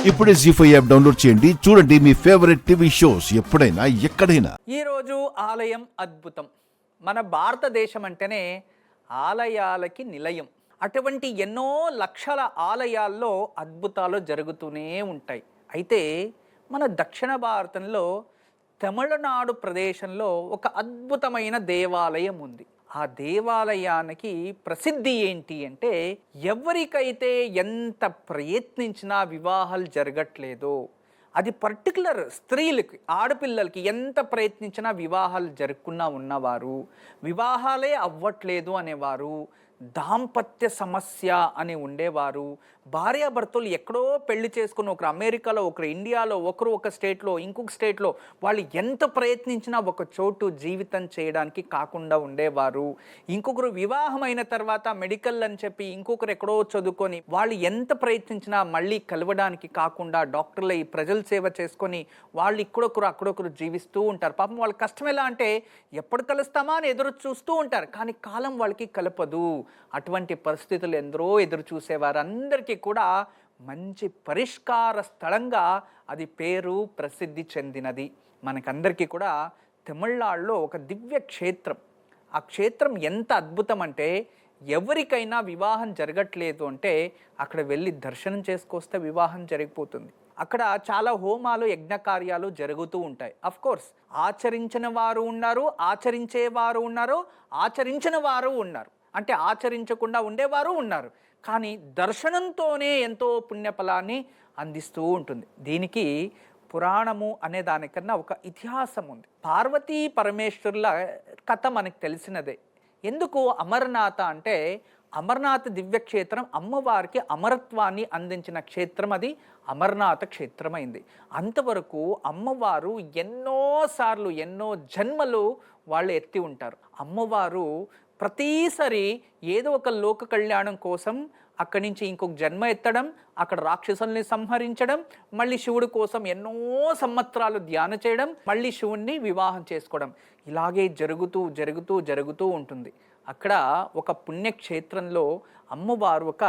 ఇప్పుడే జీ5 app download చేయండి. చూడండి మీ ఫేవరెట్ టీవీ షోస్ ఎప్పుడైనా ఎక్కడైనా. ఈరోజు ఆలయం అద్భుతం. మన భారతదేశం అంటేనే ఆలయాలకి నిలయం. అటువంటి ఎన్నో లక్షల ఆలయాల్లో అద్భుతాలు జరుగుతూనే ఉంటాయి. అయితే మన దక్షిణ భారతంలో తమిళనాడు ప్రదేశంలో ఒక అద్భుతమైన దేవాలయం ఉంది. ఆ దేవాలయానికి ప్రసిద్ధి ఏంటి అంటే, ఎవరికైతే ఎంత ప్రయత్నించినా వివాహాలు జరగట్లేదో, అది పర్టికులర్ స్త్రీలకి, ఆడపిల్లలకి ఎంత ప్రయత్నించినా వివాహాలు జరగకుండా ఉన్నవారు, వివాహాలే అవ్వట్లేదు అనేవారు, దాంపత్య సమస్య అని ఉండేవారు, భార్యాభర్తలు ఎక్కడో పెళ్లి చేసుకుని ఒకరు అమెరికాలో, ఒకరు ఇండియాలో, ఒకరు ఒక స్టేట్లో, ఇంకొక స్టేట్లో వాళ్ళు ఎంత ప్రయత్నించినా ఒక చోటు జీవితం చేయడానికి కాకుండా ఉండేవారు, ఇంకొకరు వివాహమైన తర్వాత మెడికల్ అని చెప్పి ఇంకొకరు ఎక్కడో చదువుకొని వాళ్ళు ఎంత ప్రయత్నించినా మళ్ళీ కలవడానికి కాకుండా డాక్టర్లు ఈ ప్రజల సేవ చేసుకొని వాళ్ళు ఇక్కడొకరు అక్కడొకరు జీవిస్తూ ఉంటారు. పాపం వాళ్ళ కష్టం ఎలా అంటే ఎప్పుడు కలుస్తామా అని ఎదురు చూస్తూ ఉంటారు, కానీ కాలం వాళ్ళకి కలపదు. అటువంటి పరిస్థితులు ఎందరో ఎదురు చూసేవారు అందరికీ కూడా మంచి పరిష్కార స్థలంగా అది పేరు ప్రసిద్ధి చెందినది. మనకందరికీ కూడా తమిళనాడులో ఒక దివ్య క్షేత్రం. ఆ క్షేత్రం ఎంత అద్భుతం అంటే, ఎవరికైనా వివాహం జరగట్లేదు అంటే అక్కడ వెళ్ళి దర్శనం చేసుకొస్తే వివాహం జరిగిపోతుంది. అక్కడ చాలా హోమాలు, యజ్ఞకార్యాలు జరుగుతూ ఉంటాయి. అఫ్ కోర్స్ ఆచరించిన వారు ఉన్నారు, ఆచరించేవారు ఉన్నారు, ఆచరించిన వారు ఉన్నారు, అంటే ఆచరించకుండా ఉండేవారు ఉన్నారు. కానీ దర్శనంతోనే ఎంతో పుణ్యఫలాన్ని అందిస్తూ ఉంటుంది. దీనికి పురాణము అనే దానికన్నా ఒక ఇతిహాసం ఉంది. పార్వతీ పరమేశ్వరుల కథ మనకు తెలిసినదే. ఎందుకు అమర్నాథ అంటే, అమర్నాథ్ దివ్యక్షేత్రం అమ్మవారికి అమరత్వాన్ని అందించిన క్షేత్రం, అది అమర్నాథ క్షేత్రమైంది. అంతవరకు అమ్మవారు ఎన్నోసార్లు, ఎన్నో జన్మలు వాళ్ళు ఎత్తి ఉంటారు. అమ్మవారు ప్రతిసారి ఏదో ఒక లోక కళ్యాణం కోసం అక్కడి నుంచి ఇంకొక జన్మ ఎత్తడం, అక్కడ రాక్షసుల్ని సంహరించడం, మళ్ళీ శివుడి కోసం ఎన్నో సంవత్సరాలు ధ్యాన చేయడం, మళ్ళీ శివుణ్ణి వివాహం చేసుకోవడం, ఇలాగే జరుగుతూ జరుగుతూ జరుగుతూ ఉంటుంది. అక్కడ ఒక పుణ్యక్షేత్రంలో అమ్మవారు ఒక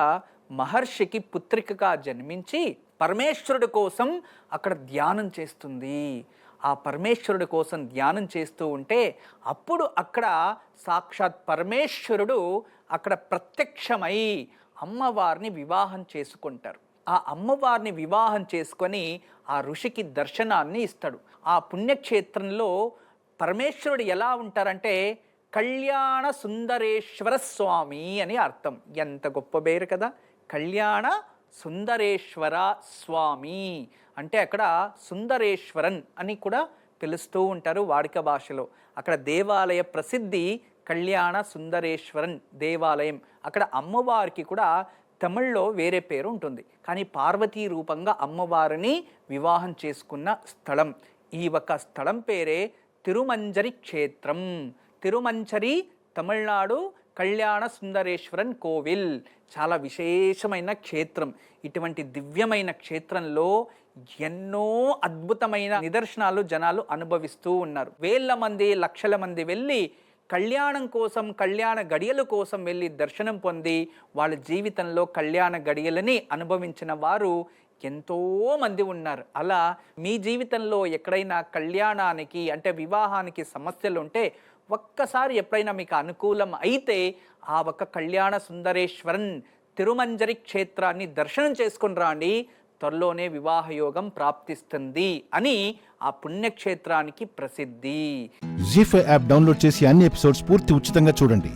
మహర్షికి పుత్రికగా జన్మించి పరమేశ్వరుడి కోసం అక్కడ ధ్యానం చేస్తుంది. ఆ పరమేశ్వరుడి కోసం ధ్యానం చేస్తూ ఉంటే అప్పుడు అక్కడ సాక్షాత్ పరమేశ్వరుడు అక్కడ ప్రత్యక్షమై అమ్మవారిని వివాహం చేసుకుంటారు. ఆ అమ్మవారిని వివాహం చేసుకొని ఆ ఋషికి దర్శనాన్ని ఇస్తాడు. ఆ పుణ్యక్షేత్రంలో పరమేశ్వరుడు ఎలా ఉంటారంటే కళ్యాణ సుందరేశ్వర స్వామి అని అర్థం. ఎంత గొప్ప పేరు కదా, కళ్యాణ సుందరేశ్వర స్వామి అంటే అక్కడ సుందరేశ్వరన్ అని కూడా పిలుస్తూ ఉంటారు వాడుక భాషలో. అక్కడ దేవాలయ ప్రసిద్ధి కళ్యాణ సుందరేశ్వరన్ దేవాలయం. అక్కడ అమ్మవారికి కూడా తమిళ్లో వేరే పేరు ఉంటుంది, కానీ పార్వతీ రూపంగా అమ్మవారిని వివాహం చేసుకున్న స్థలం. ఈ ఒక స్థలం పేరే తిరుమంజరి క్షేత్రం. తిరుమంజరి తమిళనాడు, కళ్యాణ సుందరేశ్వరన్ కోవిల్. చాలా విశేషమైన క్షేత్రం. ఇటువంటి దివ్యమైన క్షేత్రంలో ఎన్నో అద్భుతమైన నిదర్శనాలు జనాలు అనుభవిస్తూ ఉన్నారు. వేల మంది, లక్షల మంది వెళ్ళి కళ్యాణం కోసం, కళ్యాణ గడియల కోసం వెళ్ళి దర్శనం పొంది వాళ్ళ జీవితంలో కళ్యాణ గడియలని అనుభవించిన వారు ఎంతో మంది ఉన్నారు. అలా మీ జీవితంలో ఎక్కడైనా కళ్యాణానికి అంటే వివాహానికి సమస్యలు ఉంటే ఒక్కసారి ఎప్పుడైనా మీకు అనుకూలం అయితే ఆ ఒక్క కళ్యాణ సుందరేశ్వరన్ తిరుమంజరి క్షేత్రాన్ని దర్శనం చేసుకుని రాండి, త్వరలోనే వివాహయోగం ప్రాప్తిస్తుంది అని ఆ పుణ్యక్షేత్రానికి ప్రసిద్ధి. జీ5 యాప్ డౌన్లోడ్ చేసి అన్ని ఎపిసోడ్స్ పూర్తి ఉచితంగా చూడండి.